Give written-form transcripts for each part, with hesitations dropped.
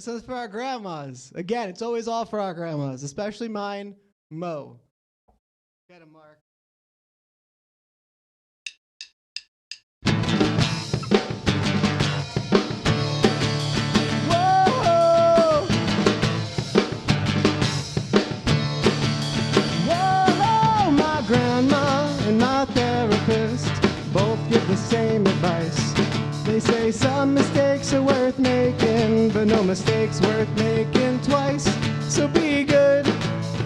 This one's for our grandmas. Again, it's always all for our grandmas, especially mine, Mo. Get him, Mark. Whoa! Whoa! My grandma and my therapist both give the same advice. They say some mistakes are worth making, but no mistakes worth making twice. So be good,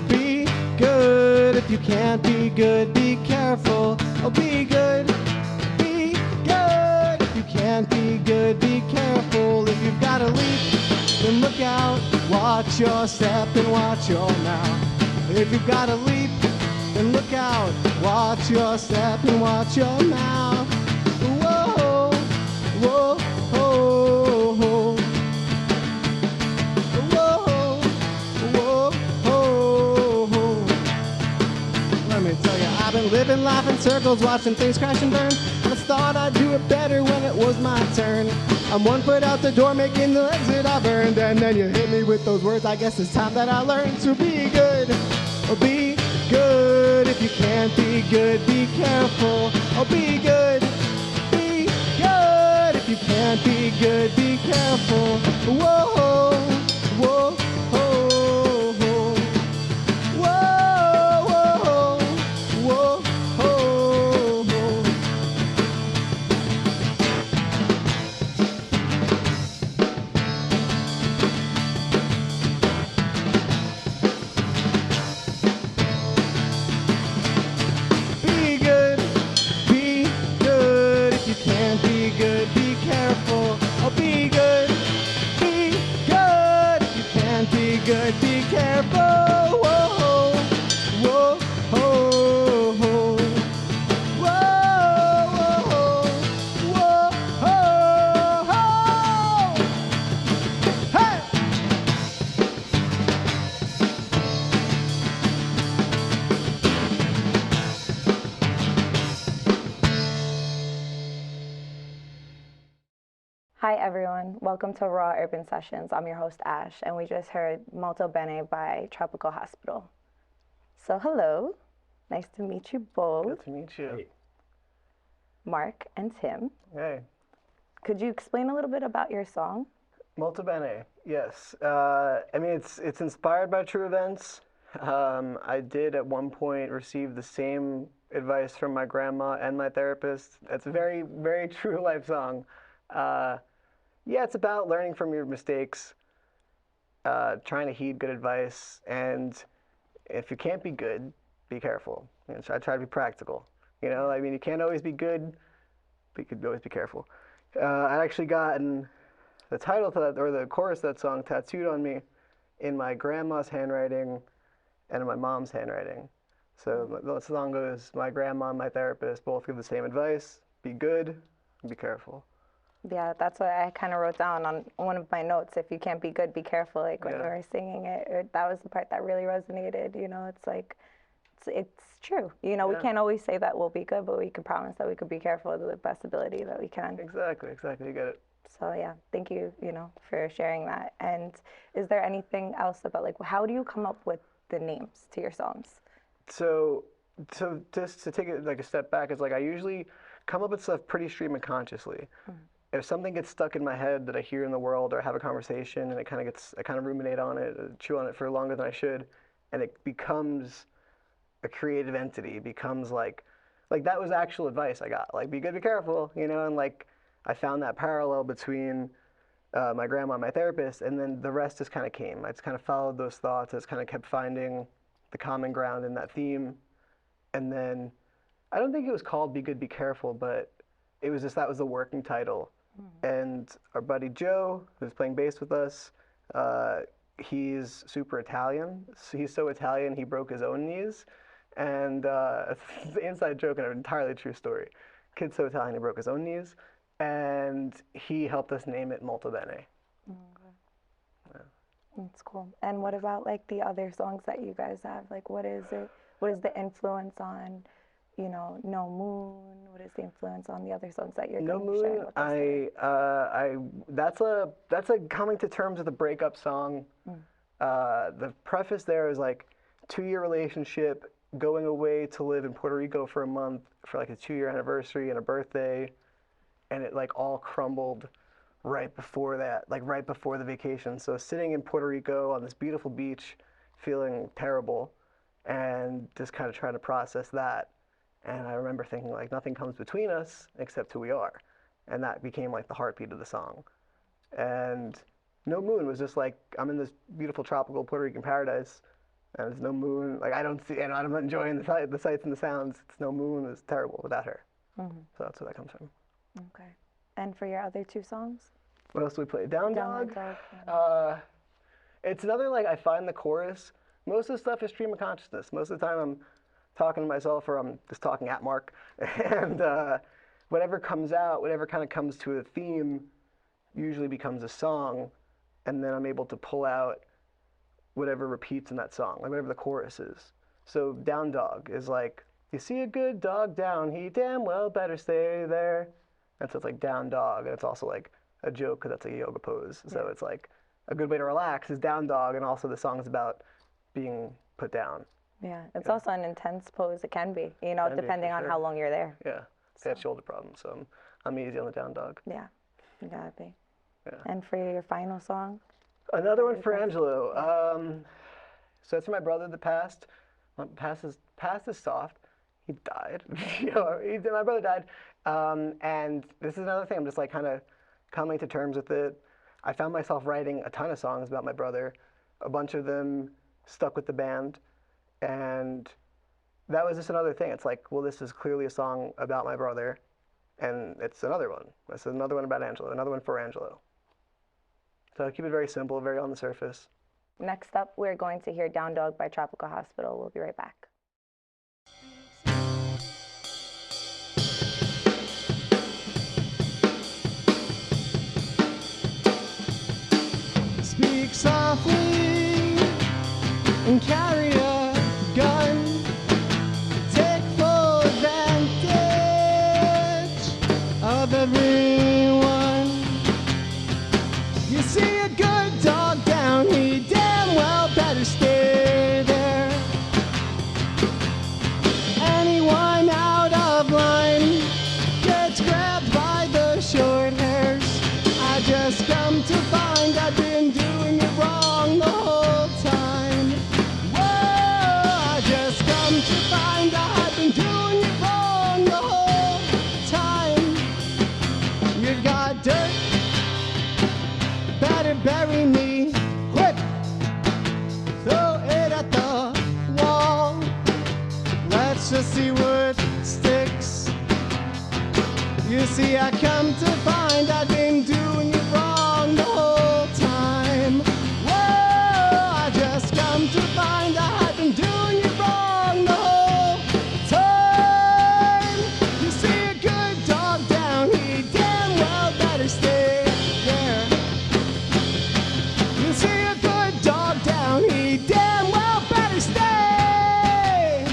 be good. If you can't be good, be careful. Oh, be good, be good. If you can't be good, be careful. If you've got to leap, then look out. Watch your step and watch your mouth. If you've got to leap, then look out. Watch your step and watch your mouth. Whoa, whoa, whoa, whoa. Whoa, whoa, whoa, whoa. Let me tell you, I've been living life in circles, watching things crash and burn. I thought I'd do it better when it was my turn. I'm 1 foot out the door, making the exit I've earned. And then you hit me with those words, I guess it's time that I learned to be good. Oh, be good. If you can't be good, be careful. Oh, be good. Be good. If you can't be good, be careful. Whoa, whoa, whoa, whoa. Whoa, whoa, whoa, whoa, whoa. Be good, be good. If you can't be good, be careful. Oh, be good, be good. If you can't be good, be careful. Whoa, whoa, whoa, whoa. Whoa, whoa, whoa, whoa. Hey! Hi everyone, welcome to Raw Urban Sessions. I'm your host Ash, and we just heard Molto Bene by Tropical Hospital. So hello, nice to meet you both, Good to meet you. Mark and Tim. Hey. Could you explain a little bit about your song? Molto bene. Yes. I mean, it's inspired by true events. I did at one point receive the same advice from my grandma and my therapist. It's a very, very true life song. Yeah, it's about learning from your mistakes, trying to heed good advice, and if you can't be good, be careful. You know, I try to be practical. You know, I mean, you can't always be good, but you could always be careful. I actually gotten the title to that, or the chorus of that song, tattooed on me in my grandma's handwriting and in my mom's handwriting. So the song goes, my grandma and my therapist both give the same advice: be good, and be careful. Yeah, that's what I kind of wrote down on one of my notes. If you can't be good, be careful. Like when you Yeah. were singing it, that was the part that really resonated. You know, it's like, it's true. You know, we Yeah. can't always say that we'll be good, but we can promise that we could be careful to the best ability that we can. Exactly, you get it. So yeah, thank you, for sharing that. And is there anything else about, like, how do you come up with the names to your songs? So just to take it like a step back, it's like I usually come up with stuff pretty stream of consciously. If something gets stuck in my head that I hear in the world or have a conversation and I kind of ruminate on it, chew on it for longer than I should, and it becomes a creative entity. It becomes like that was actual advice I got. Like, be good, be careful, you know, and like I found that parallel between my grandma and my therapist, and then the rest just kind of came. I just kind of followed those thoughts. I just kind of kept finding the common ground in that theme, and then I don't think it was called Be Good, Be Careful, but it was just that was the working title. And our buddy Joe, who's playing bass with us, he's super Italian. So he's so Italian, he broke his own knees. And it's the inside joke and an entirely true story. Kid's so Italian, he broke his own knees. And he helped us name it Molto Bene. That's cool. And what about like the other songs that you guys have? Like, what is it? What is the influence on you know, No Moon? What is the influence on the other songs that you're No going to be sharing Moon, with us today? that's a coming to terms with a breakup song. The preface there is like 2-year relationship, going away to live in Puerto Rico for a month for like a 2-year anniversary and a birthday, and it like all crumbled right before that, like right before the vacation. So sitting in Puerto Rico on this beautiful beach, feeling terrible, and just kind of trying to process that. And I remember thinking like nothing comes between us except who we are, and that became like the heartbeat of the song. And No Moon was just like I'm in this beautiful tropical Puerto Rican paradise, and there's no moon. Like I don't see, and I'm not enjoying the sights and the sounds. It's no moon. It's terrible without her. So that's where that comes from. Okay. And for your other two songs? What else do we play? Down Down Dog. Dog. It's another like I find the chorus. Most of the stuff is stream of consciousness. Most of the time I'm talking to myself or I'm just talking at Mark, and whatever comes out, whatever kind of comes to a theme, usually becomes a song, and then I'm able to pull out whatever repeats in that song, like whatever the chorus is. So Down Dog is like, you see a good dog down, he damn well better stay there. And so it's like Down Dog, and it's also like a joke because that's a yoga pose. So it's like a good way to relax is Down Dog, and also the song's about being put down. Yeah, it's also an intense pose. It can be, you know, Can be, depending for on sure. how long you're there. Yeah, I have shoulder problems, so I'm easy on the Down Dog. Yeah, you gotta be. Yeah. And for your final song? Another one for Angelo. So that's for my brother that passed. Past is soft. He died. My brother died. And this is another thing. I'm just like kind of coming to terms with it. I found myself writing a ton of songs about my brother. A bunch of them stuck with the band. And that was just another thing. It's like, well, this is clearly a song about my brother. And it's another one. This is another one about Angelo, another one for Angelo. So I keep it very simple, very on the surface. Next up, we're going to hear Down Dog by Tropical Hospital. We'll be right back. Speak softly and carry a gun. Take full advantage of everyone. You see a good dog down, he damn well better stay there. Anyone out of line gets grabbed by the short hairs. I just come to find I've been doing it wrong the whole time. Whoa, I just come to find I've been doing it wrong the whole time. You got dirt, better bury me quick. Throw it at the wall. Let's just see what sticks. You see, I come to find I've been doing it wrong the whole time. Whoa, I just come to find I've been doing it wrong the whole time. You see a good dog down, he damn well better stay there. You see a good dog down, he damn well better stay.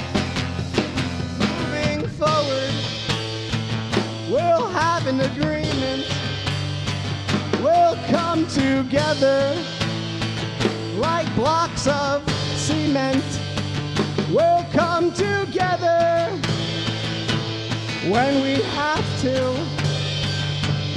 Moving forward, we'll have an agreement. We'll come together like blocks of cement. We'll come together when we have to.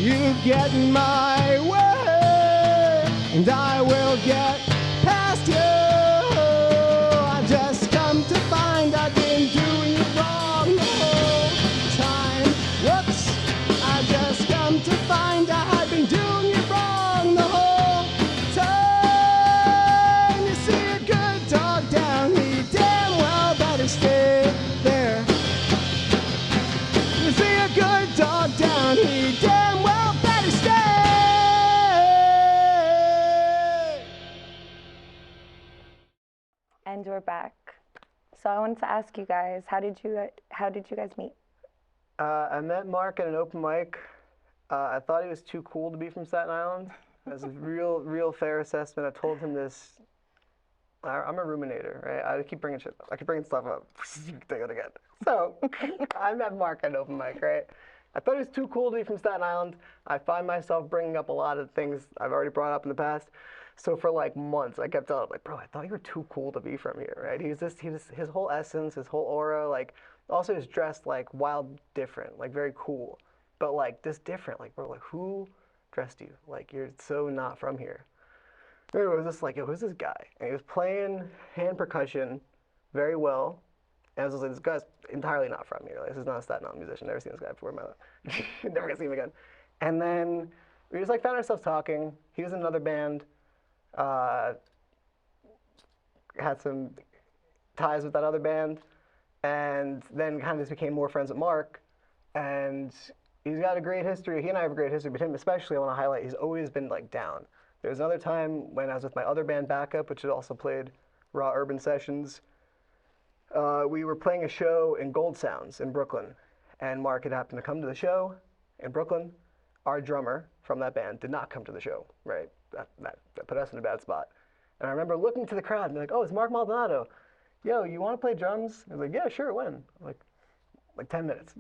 You get in my way, and I will get past you. I just come to find I've been doing it wrong the whole time. Whoops, I just come to find I've been doing it wrong the whole time. You see a good dog down, he damn well better stay there. You see a good dog down, he damn well better stay. And we're back. So I wanted to ask you guys, how did you guys meet? I met Mark at an open mic. I thought he was too cool to be from Staten Island. That's a real fair assessment. I told him this I'm a ruminator, right? I keep bringing shit up. I keep bringing stuff up. Take it again. So I met Mark at an open mic, right? I thought he was too cool to be from Staten Island. I find myself bringing up a lot of things I've already brought up in the past. So for like months, I kept telling him, like, bro, I thought you were too cool to be from here, right? His whole essence, his whole aura, like, also he's dressed like wild different, like very cool. But like this different, like, bro, like who dressed you? Like, you're so not from here. It was just like, yo, who's this guy? And he was playing hand percussion very well. And I was just like, this guy's entirely not from here. Like, this is not a Staten Island musician. Never seen this guy before in my life. Never gonna see him again. And then we just like found ourselves talking. He was in another band. Had some ties with that other band. And then kind of just became more friends with Mark. And he's got a great history. He and I have a great history, but him especially, I want to highlight, he's always been like down. There was another time when I was with my other band, Backup, which had also played Raw Urban Sessions. We were playing a show in Gold Sounds in Brooklyn, and Mark had happened to come to the show in Brooklyn. Our drummer from that band did not come to the show, right? That put us in a bad spot. And I remember looking to the crowd and be like, oh, it's Mark Maldonado. Yo, you want to play drums? I was like, yeah, sure, when? Like 10 minutes.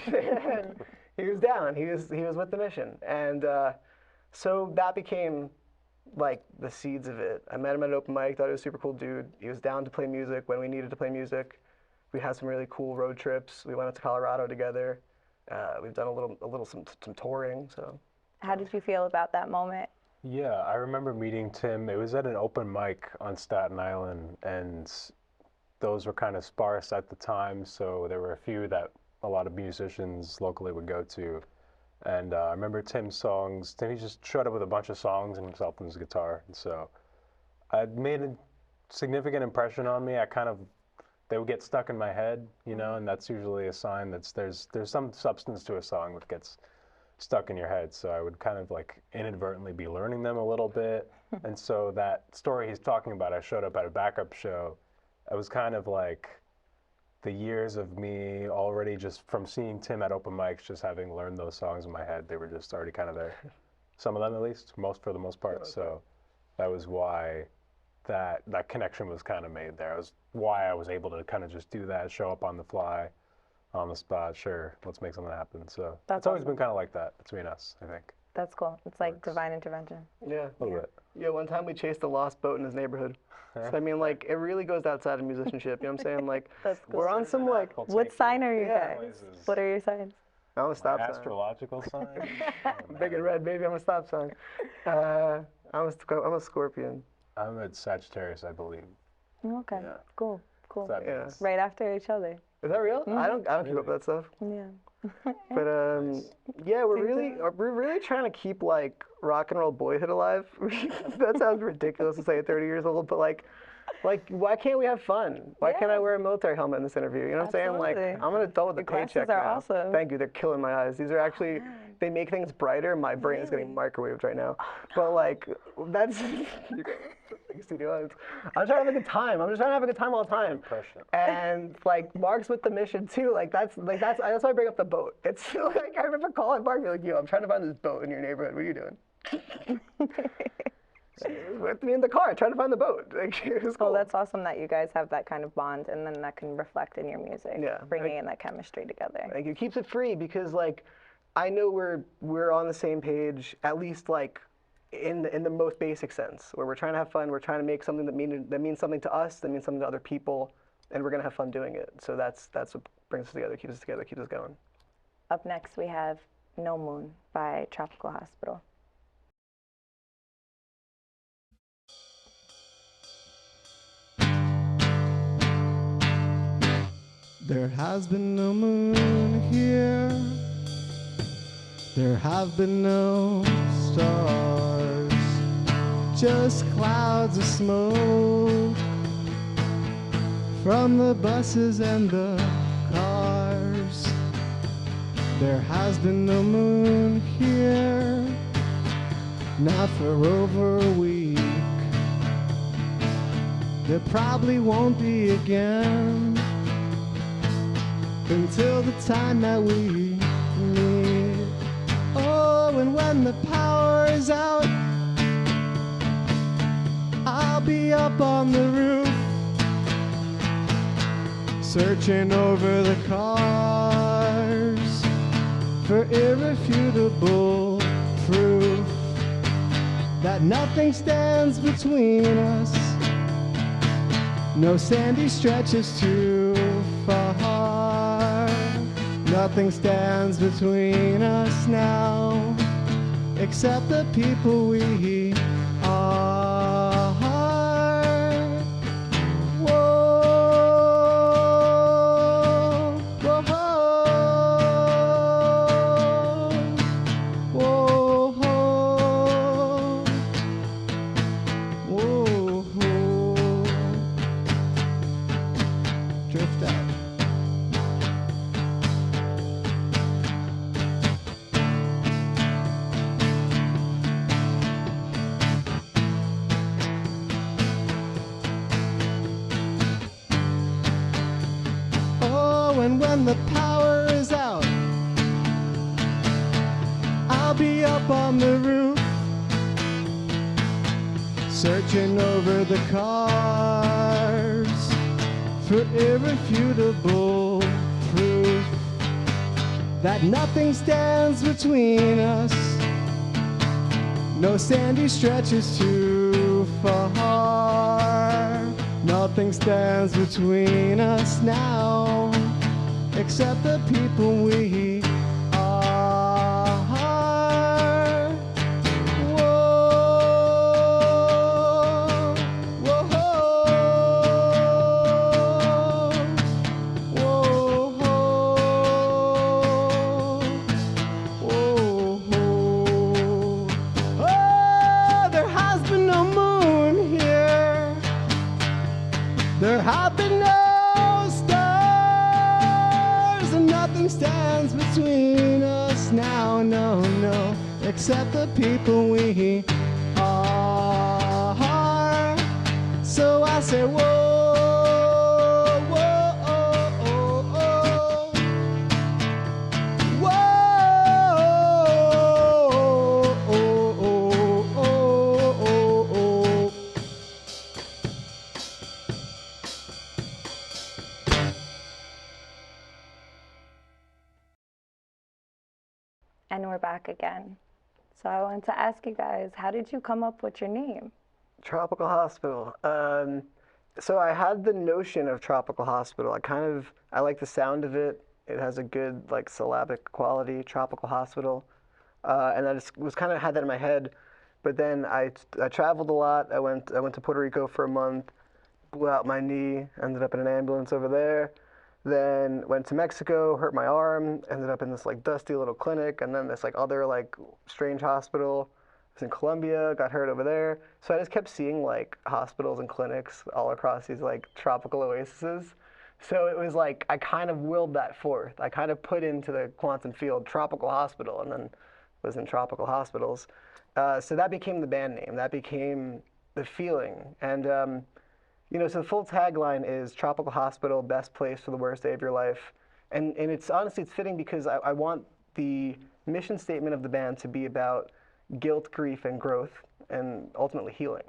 And he was down. He was with the mission. And so that became like the seeds of it. I met him at an open mic, thought he was a super cool dude. He was down to play music when we needed to play music. We had some really cool road trips. We went out to Colorado together. We've done some touring. So, How did you feel about that moment? Yeah, I remember meeting Tim. It was at an open mic on Staten Island, and those were kind of sparse at the time, so there were a few that a lot of musicians locally would go to. And I remember Tim's songs. Tim, he just showed up with a bunch of songs and himself and his guitar. And so it made a significant impression on me. They would get stuck in my head, you know, and that's usually a sign that there's some substance to a song that gets stuck in your head. So I would kind of like inadvertently be learning them a little bit. And so that story he's talking about, I showed up at a Backup show. It was kind of like the years of me already just from seeing Tim at open mics, just having learned those songs in my head, they were just already kind of there. Some of them at least, for the most part. So that was why that connection was kind of made there. It was why I was able to kind of just do that, show up on the fly, on the spot, sure, let's make something happen. So it's always been kind of like that between us, I think. That's cool. It's like divine intervention. yeah. A little bit. Yeah, one time we chased a lost boat in his neighborhood. So I mean, like, it really goes outside of musicianship, you know what I'm saying? Like, That's cool. we're on some, like, What sign are you Yeah. guys? What are your signs? I'm a stop sign. Astrological sign? Big and red, baby, I'm a stop sign. I'm a Scorpion. I'm a Sagittarius, I believe. Okay, Yeah. cool. That Yeah. means- Right after each other. Is that real? I don't keep up with that stuff. Yeah. But yeah, we're really trying to keep like rock and roll boyhood alive. That sounds ridiculous to say at 30 years old, but like why can't we have fun? Why can't I wear a military helmet in this interview? You know what I'm saying? Like, Absolutely. I'm an adult with a The glasses paycheck are now. awesome. Thank you. They're killing my eyes. These are actually they make things brighter. My brain is getting microwaved right now. But like that's studio eyes. I'm trying to have a good time. I'm just trying to have a good time all the time. Impression. And like Mark's with the mission too. That's why I bring up the boat. It's like I remember calling Mark, be like, "Yo, I'm trying to find this boat in your neighborhood. What are you doing?" With me in the car, trying to find the boat. Like, it was cool. Well, that's awesome that you guys have that kind of bond, and then that can reflect in your music. Yeah. Bringing in that chemistry together. Like, it keeps it free because like I know we're on the same page, at least like in the most basic sense, where we're trying to have fun, we're trying to make something that means something to us, that means something to other people, and we're gonna have fun doing it. So that's what brings us together, keeps us going. Up next, we have No Moon by Tropical Hospital. There has been no moon here. There have been no stars, just clouds of smoke from the buses and the cars. There has been no moon here, not for over a week. There probably won't be again until the time that we meet. Oh, and when the power is out, I'll be up on the roof, searching over the cars for irrefutable proof that nothing stands between us. No sandy stretches too far. Nothing stands between us now, except the people we are. Whoa, whoa, whoa, whoa, whoa. Drift out. Oh, and when the power is out, I'll be up on the roof, searching over the cars for irrefutable proof that nothing stands between us. No sandy stretches too far. Nothing stands between us now, except the people we are. Whoa, whoa, whoa, whoa, whoa. Oh, there has been no moon here. There have been no stars, and nothing stands between us now, no, no, except the people we are. So I say, whoa, whoa, oh, oh, oh. Whoa, oh, oh, oh, oh, oh. And we're back again. So I wanted to ask you guys, how did you come up with your name? Tropical Hospital. So I had the notion of Tropical Hospital. I like the sound of it. It has a good like syllabic quality, Tropical Hospital, and I just was kind of had that in my head. But then I traveled a lot. I went to Puerto Rico for a month, blew out my knee, ended up in an ambulance over there. Then went to Mexico, hurt my arm, ended up in this like dusty little clinic, and then this like other like strange hospital. I was in Colombia, got hurt over there. So I just kept seeing like hospitals and clinics all across these like tropical oases. So it was like I kind of willed that forth. I kind of put into the quantum field Tropical Hospital, and then was in tropical hospitals. So that became the band name. That became the feeling. And so the full tagline is Tropical Hospital, best place for the worst day of your life. And it's honestly, it's fitting because I want the mission statement of the band to be about guilt, grief, and growth, and ultimately healing.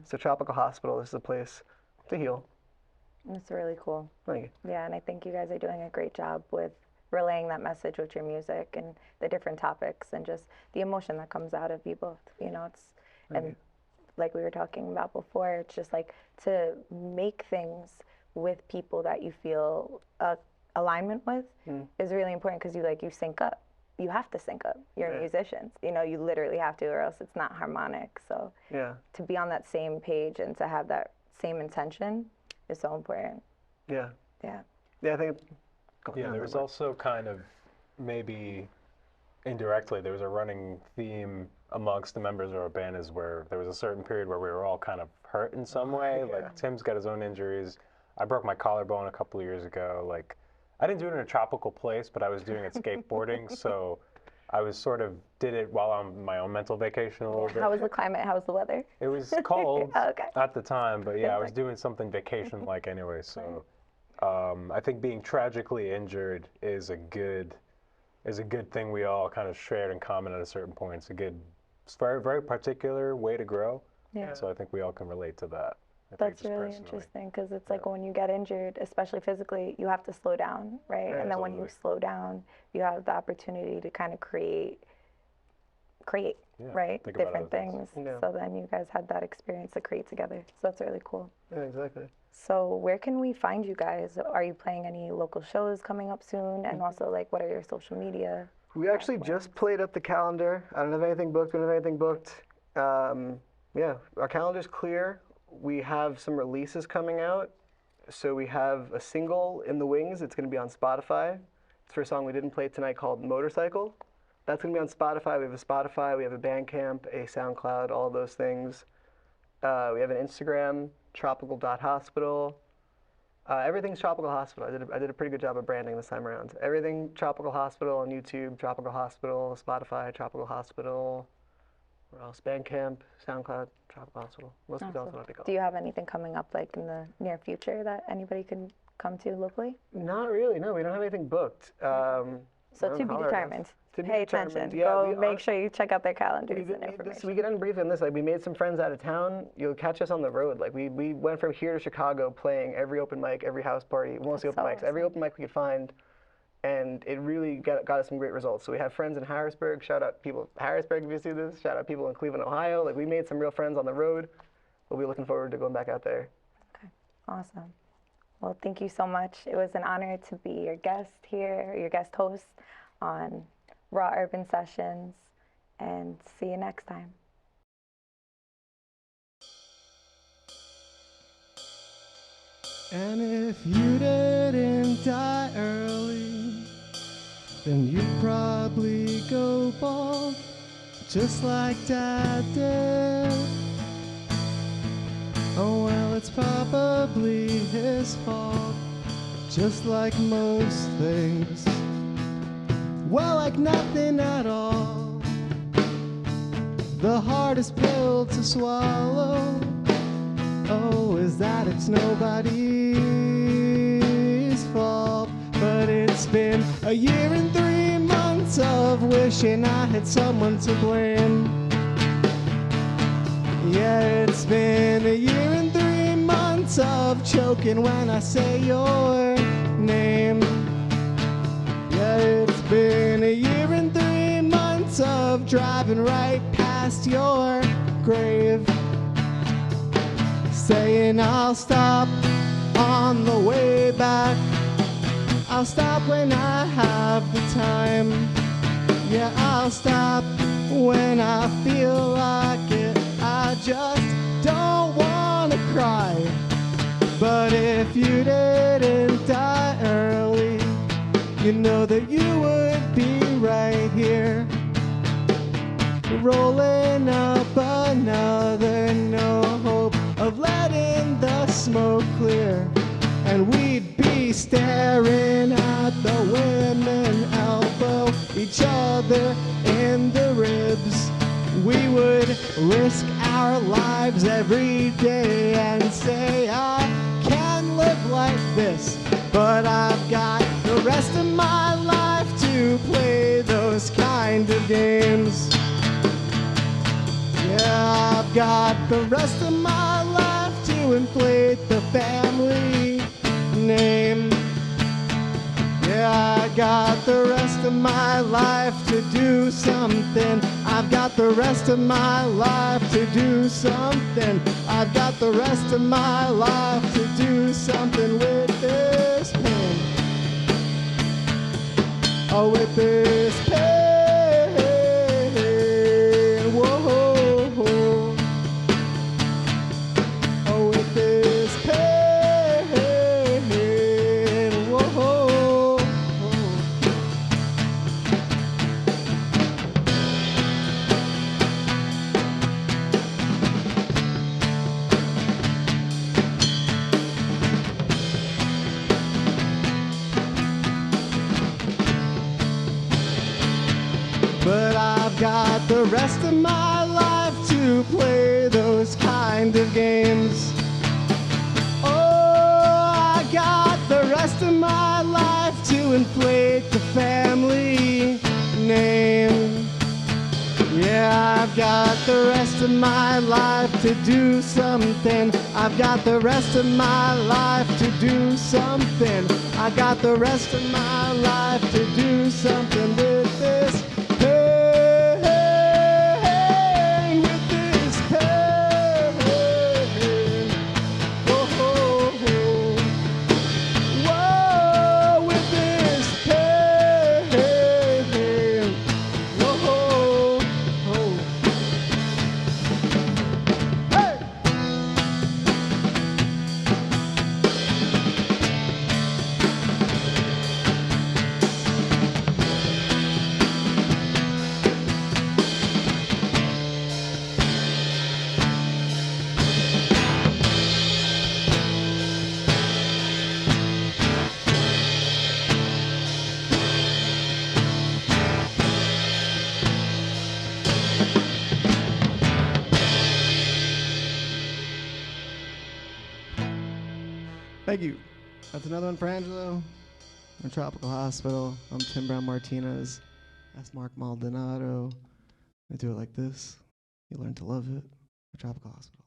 So Tropical Hospital is a place to heal. It's really cool. Thank you. Yeah, and I think you guys are doing a great job with relaying that message with your music and the different topics and just the emotion that comes out of you both. And like we were talking about before, it's just like to make things with people that you feel alignment with is really important because you sync up. You have to sync up. You're musicians. You literally have to, or else it's not harmonic. So to be on that same page and to have that same intention is so important. Yeah. Yeah. Yeah, I think. Yeah, there was also kind of maybe indirectly there was a running theme amongst the members of our band is where there was a certain period where we were all kind of hurt in some way. Like Tim's got his own injuries. I broke my collarbone a couple of years ago. Like I didn't do it in a tropical place, but I was doing it skateboarding, so I was did it while on my own mental vacation a little bit. How was the climate? How was the weather? It was cold Okay. at the time, but yeah, I was doing something vacation-like anyway. So I think being tragically injured is a good thing we all kind of shared in common at a certain point. It's a very, very particular way to grow. Yeah. So I think we all can relate to that. That's just really personally. interesting because it's like when you get injured, especially physically, you have to slow down, right? Right. And then when you Absolutely. slow down, you have the opportunity to kind of create, Yeah, right? think about Different other things. things. Yeah. So then you guys had that experience to create together. So that's really cool. Yeah, exactly. So where can we find you guys? Are you playing any local shows coming up soon? And also, like, what are your social media? We actually just played up the calendar. I don't have anything booked. We don't have anything booked. Yeah, our calendar's clear. We have some releases coming out. So we have a single in the wings. It's going to be on Spotify. It's for a song we didn't play tonight called Motorcycle. That's going to be on Spotify. We have a Spotify, we have a Bandcamp, a SoundCloud, all those things. We have an Instagram, tropical.hospital. Everything's Tropical Hospital. I did a pretty good job of branding this time around. Everything Tropical Hospital on YouTube, Tropical Hospital, Spotify, Tropical Hospital. Where else? Bandcamp, SoundCloud, Tropical Hospital. Most of it's also what they call. Do you have anything coming up, like, in the near future that anybody can come to locally? Not really. No, we don't have anything booked. So to be determined. To be Pay determined, attention. yeah, Go we make are- sure you check out their calendars and We information. get unbriefed on this. Like, we made some friends out of town. You'll catch us on the road. Like, we went from here to Chicago playing every open mic, every house party, mostly That's open so mics, every open mic we could find. And it really got us some great results. So we have friends in Harrisburg. Shout out people in Harrisburg if you see this. Shout out people in Cleveland, Ohio. Like, we made some real friends on the road. We'll be looking forward to going back out there. Awesome. Well, thank you so much. It was an honor to be your guest here, your guest host on Raw Urban Sessions, and see you next time. And if you didn't die early, then you'd probably go bald, just like Dad did. Oh well, it's probably his fault, just like most things. Well, like nothing at all. The hardest pill to swallow, oh, is that it's nobody's fault. But it's been a year and 3 months of wishing I had someone to blame. Yeah, it's been a year and 3 months of choking when I say your name. Yeah, it's been a year and 3 months of driving right past your grave, saying I'll stop on the way back. I'll stop when I have the time. Yeah, I'll stop when I feel like it. I just don't wanna cry. But if you didn't die early, you know that you would be right here, rolling up another, no hope of letting the smoke clear. And we'd be staring at the women elbow each other in the ribs. We would risk our lives every day and say, I can live like this, but I've got the rest of my life to play those kind of games. Yeah, I've got the rest of my life to inflate the family name. Yeah, I got the rest of my life to do something. I've got the rest of my life to do something. I've got the rest of my life to do something with this pain. Oh, with this pain. Whoa. Oh, with this pain. Whoa. But I've got the rest of my life to play those kind of games. Oh, I got the rest of my life to inflate the family name. Yeah, I've got the rest of my life to do something. I've got the rest of my life to do something. I got the rest of my life to do something with this pain, with this pain. Whoa, whoa, with this pain. Whoa, hey! Thank you. That's another one for Angelo. From Tropical Hospital. I'm Tim Brown Martinez. That's Mark Maldonado. I do it like this. You learn to love it. Tropical Hospital.